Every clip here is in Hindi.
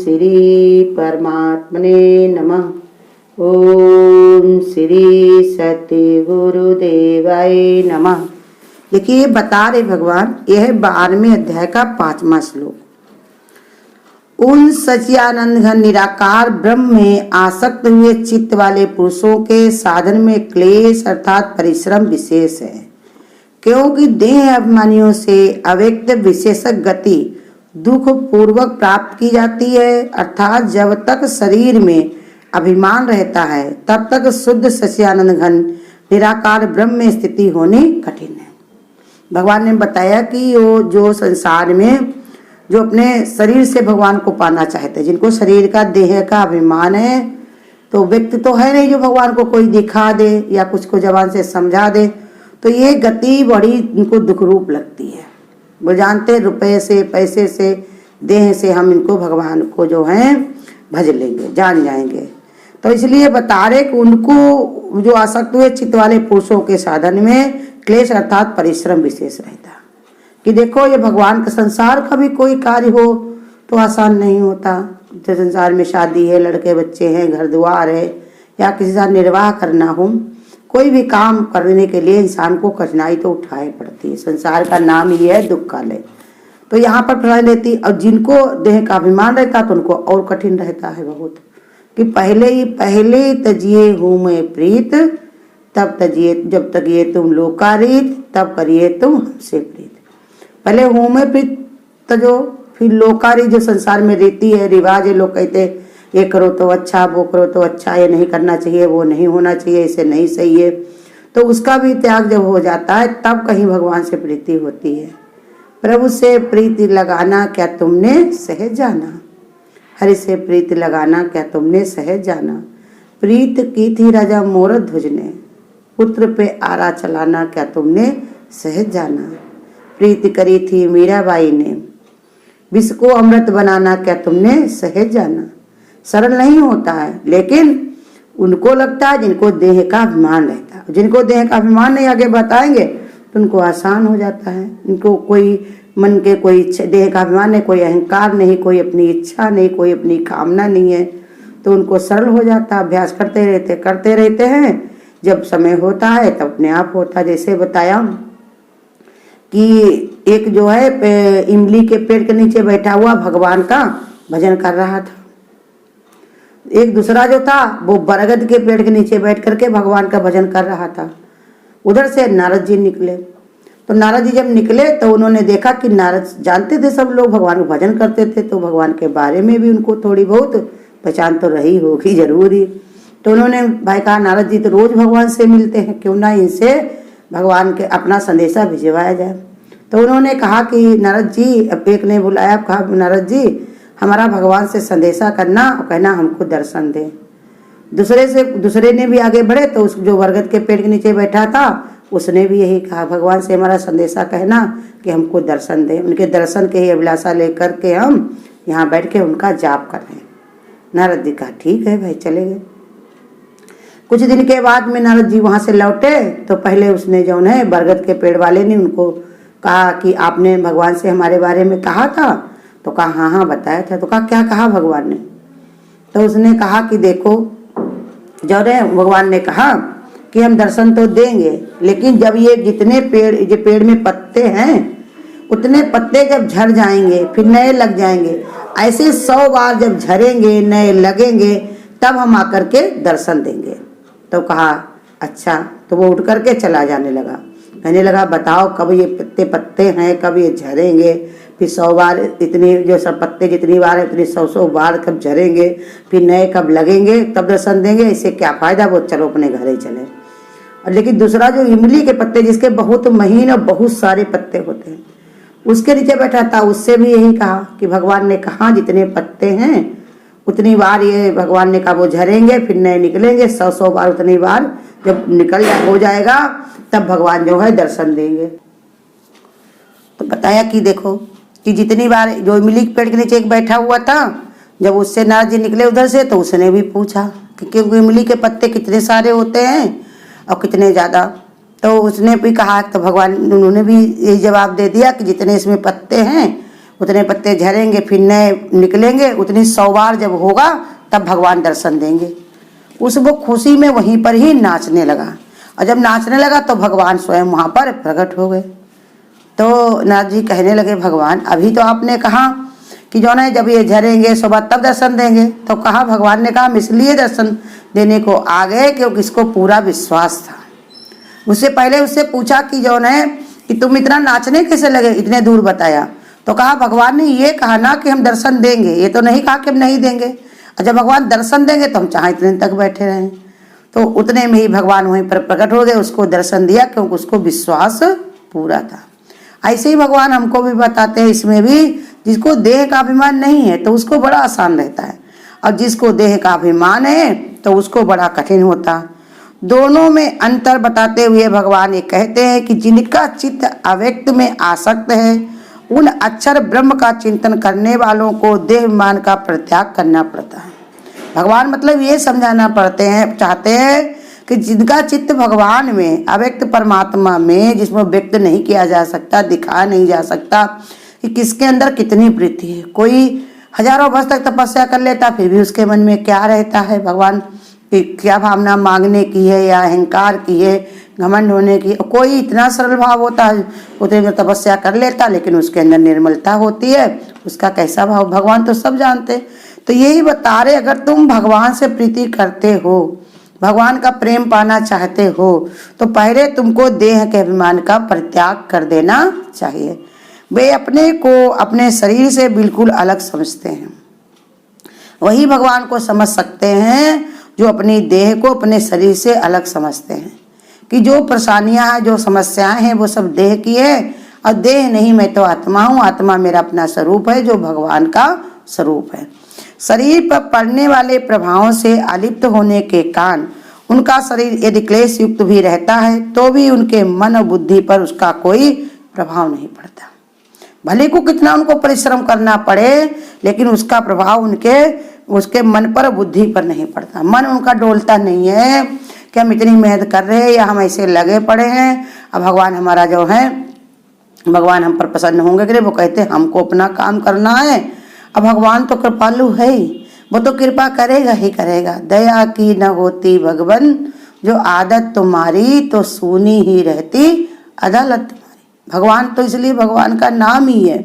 श्री परमात्मने नमः। ओम श्री सत्य गुरुदेवाय नमः। देखिए बता रहे भगवान, यह 12वें अध्याय का 5वां श्लोक। उन सच्चिदानंद घन निराकार ब्रह्म में आसक्त हुए चित्त वाले पुरुषों के साधन में क्लेश अर्थात परिश्रम विशेष है, क्योंकि देह अभिमानियों से अव्यक्त विशेषक गति दुख पूर्वक प्राप्त की जाती है। अर्थात जब तक शरीर में अभिमान रहता है तब तक शुद्ध सच्चिदानंद घन निराकार ब्रह्म में स्थिति होनी कठिन है। भगवान ने बताया कि वो जो संसार में जो अपने शरीर से भगवान को पाना चाहते हैं, जिनको शरीर का देह का अभिमान है, तो व्यक्ति तो है नहीं जो भगवान को कोई दिखा दे या कुछ को जबान से समझा दे, तो ये गति बड़ी उनको दुख रूप लगती है। वो जानते रुपए से पैसे से देह से हम इनको भगवान को जो है भज लेंगे, जान जाएंगे। तो इसलिए बता रहे कि उनको जो आसक्त हुए चित्त वाले पुरुषों के साधन में क्लेश अर्थात परिश्रम विशेष रहता, कि देखो ये भगवान का संसार का भी कोई कार्य हो तो आसान नहीं होता। जो संसार में शादी है, लड़के बच्चे हैं, घर द्वार है, या किसी का निर्वाह करना हो, कोई भी काम करने के लिए इंसान को कठिनाई तो उठाए पड़ती है। संसार का नाम ही है दुख कालय। तो यहाँ पर फल लेती, और जिनको देह का अभिमान रहता तो उनको और कठिन रहता है बहुत, कि पहले तजिए हूँ मैं प्रीत, तब तजिए जब तक ये तुम लोकारीत, तब करिए तुम हमसे प्रीत। पहले हूँ मैं प्रीत तजो, फिर लोकारीत जो संसार में रहती है, रिवाज है, लोग कहते ये करो तो अच्छा, वो करो तो अच्छा, ये नहीं करना चाहिए, वो नहीं होना चाहिए, इसे नहीं सही है। तो उसका भी त्याग जब हो जाता है तब कहीं भगवान से प्रीति होती है। प्रभु से प्रीति लगाना क्या तुमने सहज जाना, हरि से प्रीति लगाना क्या तुमने सहज जाना। प्रीत की थी राजा मोर ध्वज ने, पुत्र पे आरा चलाना क्या तुमने सहज जाना। प्रीति करी थी मीराबाई ने, विष को अमृत बनाना क्या तुमने सहज जाना। सरल नहीं होता है, लेकिन उनको लगता है जिनको देह का अभिमान रहता है। जिनको देह का अभिमान नहीं आगे बताएंगे तो उनको आसान हो जाता है। इनको कोई मन के कोई देह का अभिमान नहीं, कोई अहंकार नहीं, कोई अपनी इच्छा नहीं, कोई अपनी कामना नहीं है, तो उनको सरल हो जाता है। अभ्यास करते रहते हैं, जब समय होता है तब अपने आप होता है। जैसे बताया कि एक जो है इमली के पेड़ के नीचे बैठा हुआ भगवान का भजन कर रहा था, एक दूसरा जो था वो बरगद के पेड़ के नीचे बैठ करके भगवान का भजन कर रहा था। उधर से नारद जी निकले, तो नारद जी जब निकले तो उन्होंने देखा कि नारद जानते थे सब लोग भगवान का भजन करते थे, तो भगवान के बारे में भी उनको थोड़ी बहुत पहचान तो रही होगी जरूरी। तो उन्होंने भाई कहा नारद जी तो रोज भगवान से मिलते हैं, क्यों ना इनसे भगवान के अपना संदेशा भिजवाया जाए। तो उन्होंने कहा कि नारद जी, अब एक ने बुलाया, कहा नारद जी हमारा भगवान से संदेशा करना और कहना हमको दर्शन दे। दूसरे ने भी आगे बढ़े, तो उस जो बरगद के पेड़ के नीचे बैठा था उसने भी यही कहा भगवान से हमारा संदेशा कहना कि हमको दर्शन दे। उनके दर्शन के ही अभिलाषा लेकर के हम यहाँ बैठ के उनका जाप कर रहे हैं। नारद जी कहा ठीक है भाई, चले गए। कुछ दिन के बाद में नारद जी वहाँ से लौटे, तो पहले उसने जो है बरगद के पेड़ वाले ने उनको कहा कि आपने भगवान से हमारे बारे में कहा था, तो कहा हाँ हाँ बताया था। तो कहा क्या कहा भगवान ने, तो उसने कहा कि देखो जो भगवान ने कहा कि हम दर्शन तो देंगे, लेकिन जब ये जितने पेड़ में पत्ते हैं उतने पत्ते जब झड़ जाएंगे फिर नए लग जाएंगे, ऐसे 100 बार जब झरेंगे नए लगेंगे तब हम आकर के दर्शन देंगे। तो कहा अच्छा। तो वो उठ करके चला जाने लगा, कहने लगा बताओ कब ये पत्ते हैं, कब ये झरेंगे, फिर 100 बार इतनी जो सब पत्ते जितनी बार है इतनी 100 बार कब झरेंगे, फिर नए कब लगेंगे तब दर्शन देंगे, इससे क्या फायदा, वो चलो अपने घर ही चले। और लेकिन दूसरा जो इमली के पत्ते जिसके बहुत महीन और बहुत सारे पत्ते होते हैं उसके नीचे बैठा था, उससे भी यही कहा कि भगवान ने कहा जितने पत्ते हैं उतनी बार ये भगवान ने कहा वो झरेंगे फिर नए निकलेंगे, 100 बार उतनी बार जब हो जाएगा तब भगवान जो है दर्शन देंगे। तो बताया कि देखो कि जितनी बार जो इमली के पेड़ के नीचे एक बैठा हुआ था, जब उससे नारद जी निकले उधर से तो उसने भी पूछा कि क्योंकि इमली के पत्ते कितने सारे होते हैं और कितने ज़्यादा, तो उसने भी कहा, तो भगवान उन्होंने भी यही जवाब दे दिया कि जितने इसमें पत्ते हैं उतने पत्ते झरेंगे, फिर नए निकलेंगे, उतनी 100 बार जब होगा तब भगवान दर्शन देंगे। उस वो खुशी में वहीं पर ही नाचने लगा, और जब नाचने लगा तो भगवान स्वयं वहाँ पर प्रकट हो गए। तो नाथ जी कहने लगे, भगवान अभी तो आपने कहा कि जो है जब ये झरेंगे 100 बार तब दर्शन देंगे, तो कहा भगवान ने कहा हम इसलिए दर्शन देने को आ गए क्योंकि इसको पूरा विश्वास था। उससे पहले उससे पूछा कि जो है कि तुम इतना नाचने कैसे लगे, इतने दूर बताया, तो कहा भगवान ने ये कहा ना कि हम दर्शन देंगे, ये तो नहीं कहा कि हम नहीं देंगे, और जब भगवान दर्शन देंगे तो हम चाहे इतने तक बैठे रहें। तो उतने में ही भगवान वहीं पर प्रकट हो गए, उसको दर्शन दिया क्योंकि उसको विश्वास पूरा था। ऐसे ही भगवान हमको भी बताते हैं इसमें भी, जिसको देह का अभिमान नहीं है तो उसको बड़ा आसान रहता है, और जिसको देह का अभिमान है तो उसको बड़ा कठिन होता। दोनों में अंतर बताते हुए भगवान ये कहते हैं कि जिनका चित्त अव्यक्त में आसक्त है उन अक्षर ब्रह्म का चिंतन करने वालों को देह अभिमान का परित्याग करना पड़ता है। भगवान मतलब ये समझाना चाहते हैं कि जिनका चित्त भगवान में, अव्यक्त परमात्मा में, जिसमें व्यक्त नहीं किया जा सकता, दिखाया नहीं जा सकता कि किसके अंदर कितनी प्रीति है। कोई हजारों वर्ष तक तपस्या कर लेता फिर भी उसके मन में क्या रहता है, भगवान की क्या भावना मांगने की है या अहंकार की है, घमंड होने की। कोई इतना सरल भाव होता है, उतनी तपस्या कर लेता लेकिन उसके अंदर निर्मलता होती है, उसका कैसा भाव भगवान तो सब जानते। तो यही बता रहे, अगर तुम भगवान से प्रीति करते हो, भगवान का प्रेम पाना चाहते हो, तो पहले तुमको देह के अभिमान का परित्याग कर देना चाहिए। वे अपने को अपने शरीर से बिल्कुल अलग समझते हैं, वही भगवान को समझ सकते हैं जो अपनी देह को अपने शरीर से अलग समझते हैं कि जो परेशानियां हैं, जो समस्याएं हैं वो सब देह की है, और देह नहीं, मैं तो आत्मा हूँ, आत्मा मेरा अपना स्वरूप है जो भगवान का स्वरूप है। शरीर पर पड़ने वाले प्रभावों से अलिप्त होने के कारण उनका शरीर यदि क्लेश युक्त भी रहता है तो भी उनके मन और बुद्धि पर उसका कोई प्रभाव नहीं पड़ता। भले को कितना उनको परिश्रम करना पड़े लेकिन उसका प्रभाव उसके मन पर बुद्धि पर नहीं पड़ता। मन उनका डोलता नहीं है कि हम इतनी मेहनत कर रहे हैं या हम ऐसे लगे पड़े हैं, अब भगवान हमारा जो है, भगवान हम पर प्रसन्न होंगे कि वो कहते हैं हमको अपना काम करना है। अब भगवान तो कृपालु है ही, वो तो कृपा करेगा ही करेगा। दया की न होती भगवान, जो आदत तुम्हारी तो सुनी ही रहती अदालत तुम्हारी। भगवान तो इसलिए भगवान का नाम ही है,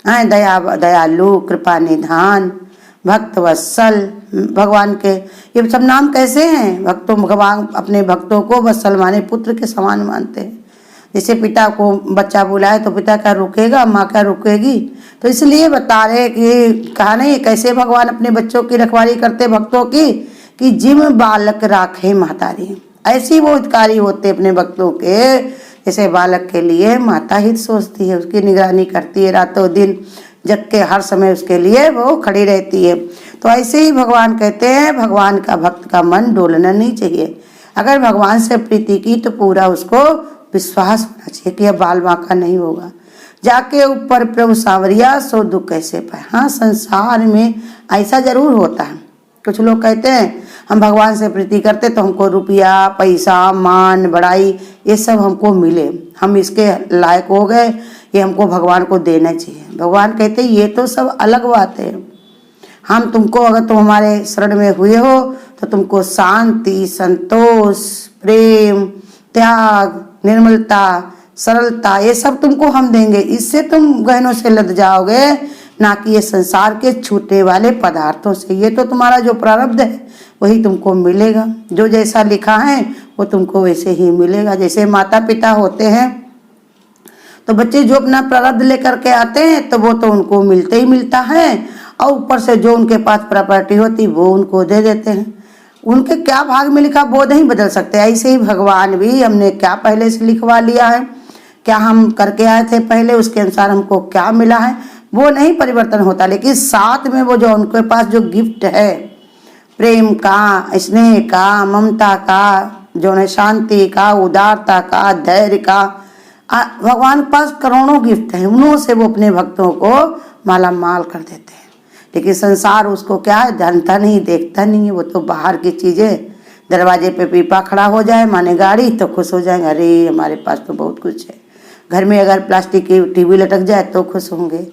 दयालु, कृपा निधान, भक्त वत्सल। भगवान के ये सब नाम कैसे हैं? भगवान अपने भक्तों को वत्सल माने पुत्र के समान मानते हैं। जैसे पिता को बच्चा बुलाए तो पिता क्या रुकेगा, माँ क्या रुकेगी। तो इसलिए बता रहे कि कहा नहीं कैसे भगवान अपने बच्चों की रखवाली करते भक्तों की, कि जिम बालक राखे महतारी। ऐसी वो हितकारी होते अपने भक्तों के, जैसे बालक के लिए माता हित सोचती है, उसकी निगरानी करती है, रातों दिन जग के हर समय उसके लिए वो खड़ी रहती है। तो ऐसे ही भगवान कहते हैं, भगवान का भक्त का मन डोलना नहीं चाहिए। अगर भगवान से प्रीति की तो पूरा उसको विश्वास होना चाहिए कि अब बाल बांका नहीं होगा। जाके ऊपर प्रभु सांवरिया सो दुख कैसे पाए। हाँ, संसार में ऐसा जरूर होता है। कुछ लोग कहते हैं हम भगवान से प्रीति करते तो हमको रुपया, पैसा, मान, बड़ाई ये सब हमको मिले, हम इसके लायक हो गए, ये हमको भगवान को देना चाहिए। भगवान कहते ये तो सब अलग बात है। हम तुमको, अगर तुम हमारे शरण में हुए हो तो तुमको शांति, संतोष, प्रेम, त्याग, निर्मलता, सरलता ये सब तुमको हम देंगे। इससे तुम गहनों से लद जाओगे, ना कि ये संसार के छूटे वाले पदार्थों से। ये तो तुम्हारा जो प्रारब्ध है वही तुमको मिलेगा, जो जैसा लिखा है वो तुमको वैसे ही मिलेगा। जैसे माता पिता होते हैं तो बच्चे जो अपना प्रारब्ध लेकर के आते हैं तो वो तो उनको मिलते ही मिलता है, और ऊपर से जो उनके पास प्रॉपर्टी होती वो उनको दे देते हैं। उनके क्या भाग में लिखा वो नहीं बदल सकते। ऐसे ही भगवान भी, हमने क्या पहले से लिखवा लिया है, क्या हम करके आए थे पहले, उसके अनुसार हमको क्या मिला है वो नहीं परिवर्तन होता। लेकिन साथ में वो जो उनके पास जो गिफ्ट है, प्रेम का, स्नेह का, ममता का, जो है शांति का, उदारता का, धैर्य का, भगवान के पास करोड़ों गिफ्ट है। उन्हों से वो अपने भक्तों को माला माल कर देते हैं। लेकिन संसार उसको क्या है, जानता नहीं, देखता नहीं है। वो तो बाहर की चीजें, दरवाजे पे पीपा खड़ा हो जाए माने गाड़ी तो खुश हो जाएंगे, अरे हमारे पास तो बहुत कुछ है। घर में अगर प्लास्टिक की टीवी लटक जाए तो खुश होंगे।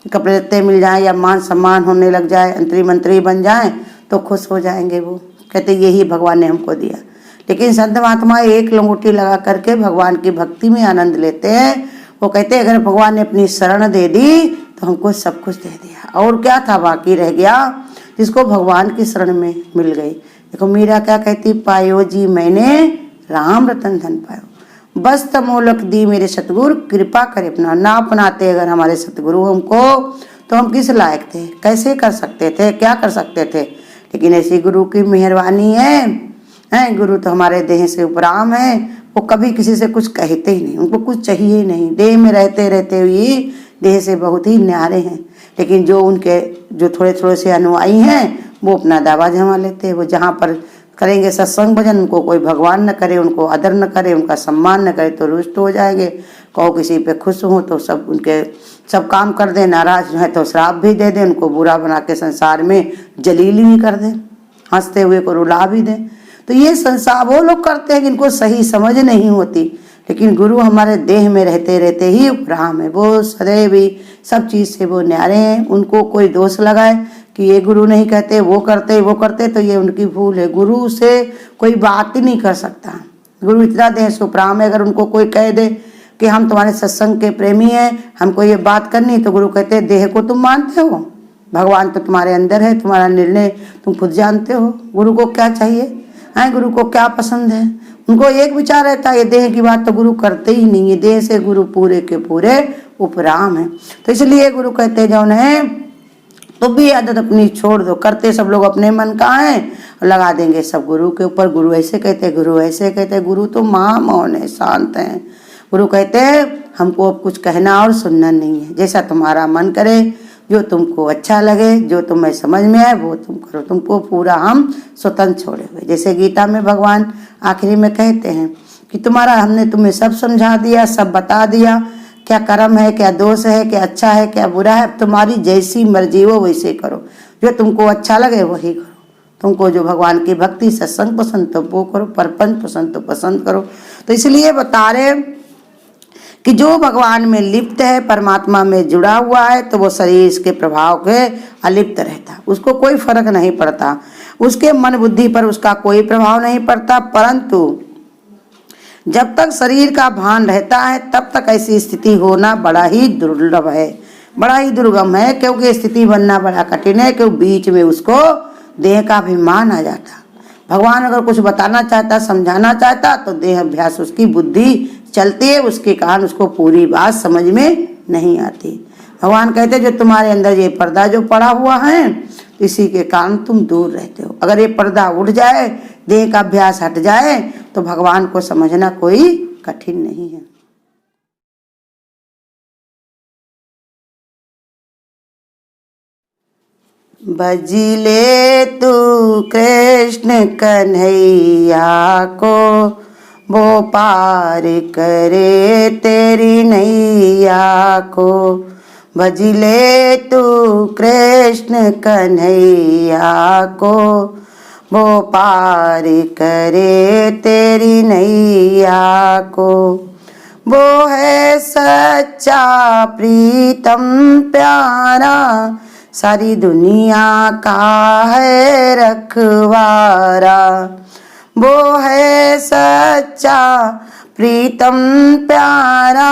कपड़े लत्ते मिल जाएं या मान सम्मान होने लग जाए, अंतरी मंत्री बन जाएं तो खुश हो जाएंगे। वो कहते यही भगवान ने हमको दिया। लेकिन संत महात्मा एक लंगोटी लगा करके भगवान की भक्ति में आनंद लेते हैं। वो कहते अगर भगवान ने अपनी शरण दे दी तो हमको सब कुछ दे दिया, और क्या था बाकी रह गया जिसको भगवान की शरण में मिल गई। देखो मीरा क्या कहती, पायो जी मैंने राम रतन धन पायो, बस तमोलक दी मेरे सतगुरु कृपा करे अपना। ना अपनाते अगर हमारे सतगुरु हमको तो हम किस लायक थे, कैसे कर सकते थे, क्या कर सकते थे। लेकिन ऐसी गुरु की मेहरबानी है, गुरु तो हमारे देह से उपराम है। वो कभी किसी से कुछ कहते ही नहीं, उनको कुछ चाहिए नहीं, देह में रहते रहते हुए देह से बहुत ही न्यारे हैं। लेकिन जो उनके जो थोड़े थोड़े से अनुयायी हैं वो अपना दावा जमा लेते हैं। वो जहाँ पर करेंगे सत्संग भजन, उनको कोई भगवान न करे, उनको आदर न करे, उनका सम्मान न करे तो रुष्ट हो जाएंगे। कहो किसी पे खुश हो तो सब उनके सब काम कर दे, नाराज है तो श्राप भी दे दे, उनको बुरा बना के संसार में जलील भी कर दे, हंसते हुए को रुला भी दे। तो ये संसार वो लोग करते हैं जिनको सही समझ नहीं होती। लेकिन गुरु हमारे देह में रहते रहते ही उपराम है, वो सदैव ही सब चीज़ से वो न्यारे हैं। उनको कोई दोष लगाए कि ये गुरु नहीं कहते, वो करते तो ये उनकी भूल है। गुरु से कोई बात ही नहीं कर सकता। गुरु इतना देह से उपराम है। अगर उनको कोई कह दे कि हम तुम्हारे सत्संग के प्रेमी हैं, हमको ये बात करनी, तो गुरु कहते हैं देह को तुम मानते हो, भगवान तो तुम्हारे अंदर है, तुम्हारा निर्णय तुम खुद जानते हो। गुरु को क्या चाहिए है, गुरु को क्या पसंद है। उनको एक विचार रहता है, ये देह की बात तो गुरु करते ही नहीं है, देह से गुरु पूरे के पूरे उपराम है। तो इसलिए गुरु कहते जौन है तो भी आदत अपनी छोड़ दो, करते सब लोग अपने मन का है, लगा देंगे सब गुरु के ऊपर। गुरु ऐसे कहते, गुरु ऐसे कहते। गुरु तो मौन है, शांत है। गुरु कहते हमको अब कुछ कहना और सुनना नहीं है, जैसा तुम्हारा मन करे, जो तुमको अच्छा लगे, जो तुम्हें समझ में आए वो तुम करो, तुमको पूरा हम स्वतंत्र छोड़े हुए। जैसे गीता में भगवान आखिरी में कहते हैं कि हमने तुम्हें सब समझा दिया, सब बता दिया, क्या कर्म है, क्या दोष है, क्या अच्छा है, क्या बुरा है, तुम्हारी जैसी मर्जी हो वैसे करो, जो तुमको अच्छा लगे वही करो। तुमको जो भगवान की भक्ति सत्संग पसंद तो वो करो, परपंच पसंद तो पसंद करो। तो इसलिए बता रहे कि जो भगवान में लिप्त है, परमात्मा में जुड़ा हुआ है, तो वो शरीर इसके प्रभाव के अलिप्त रहता, उसको कोई फर्क नहीं पड़ता, उसके मन बुद्धि पर उसका कोई प्रभाव नहीं पड़ता। परंतु जब तक शरीर का भान रहता है तब तक ऐसी स्थिति होना बड़ा ही दुर्लभ है, बड़ा ही दुर्गम है, क्योंकि स्थिति बनना बड़ा कठिन है। क्योंकि बीच में उसको देह का अभिमान आ जाता। भगवान अगर कुछ बताना चाहता, समझाना चाहता, तो देह अभ्यास उसकी बुद्धि चलती है, उसके कारण उसको पूरी बात समझ में नहीं आती। भगवान कहते जो तुम्हारे अंदर ये पर्दा जो पड़ा हुआ है, इसी के कारण तुम दूर रहते हो। अगर ये पर्दा उठ जाए, देह का अभ्यास हट जाए, तो भगवान को समझना कोई कठिन नहीं है। भजिले तू कृष्ण कन्हैया को, वो पार करे तेरी नैया को। भजिले तू कृष्ण कन्हैया को, वो पार करे तेरी नैया को। वो है सच्चा प्रीतम प्यारा, सारी दुनिया का है रखवारा। वो है सच्चा प्रीतम प्यारा,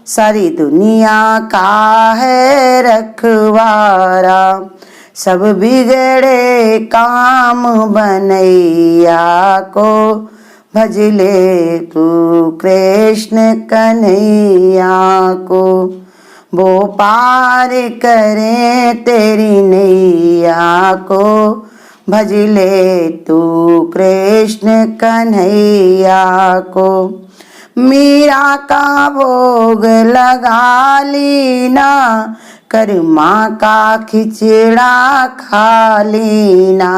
सारी दुनिया का है रखवारा। सब बिगड़े काम बनैया को, भजले तू कृष्ण कन्हैया को। वो पार करे तेरी नैया को, भजले तू कृष्ण कन्हैया को। मीरा का भोग लगा लीना, करमा का खिचड़ा खा लेना।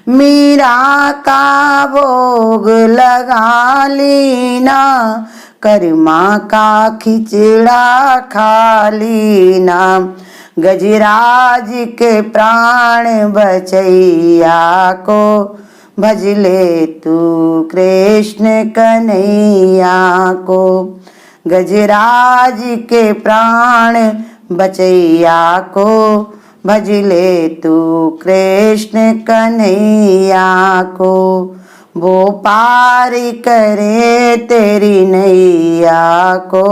मीरा का भोग लगा लेना, करमा का खिचड़ा खा लेना। गजराज के प्राण बचैया को, भजले तू कृष्ण कन्हैया को। गजराज के प्राण बचैया को भजले तू कृष्ण कन्हैया को। वो पार करे तेरी नैया को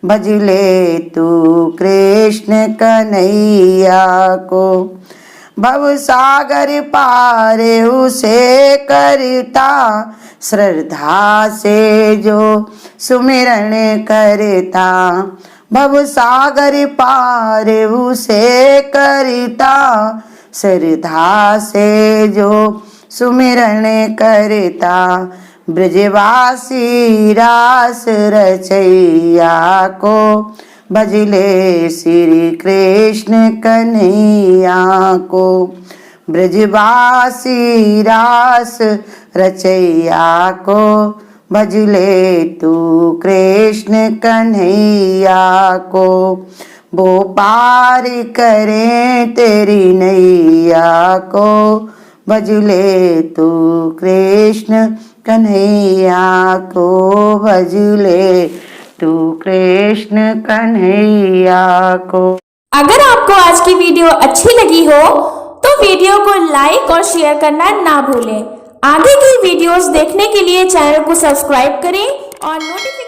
भजले तू कृष्ण कन्हैया को। भव सागर पार उसे करता श्रद्धा से जो सुमिरन करता। भव सागर पार उसे करता श्रद्धा से जो सुमिरन करता। ब्रजवासी रास रचैया को भजले श्री कृष्ण कन्हैया को। ब्रजवासी रास रचैया को भजले तू कृष्ण कन्हैया को। वो पार करें तेरी नैया को भजले तू कृष्ण कन्हैया को। भजले तू कृष्ण कन्हैया को। अगर आपको आज की वीडियो अच्छी लगी हो तो वीडियो को लाइक और शेयर करना ना भूलें। आगे की वीडियोस देखने के लिए चैनल को सब्सक्राइब करें और नोटिफिकेशन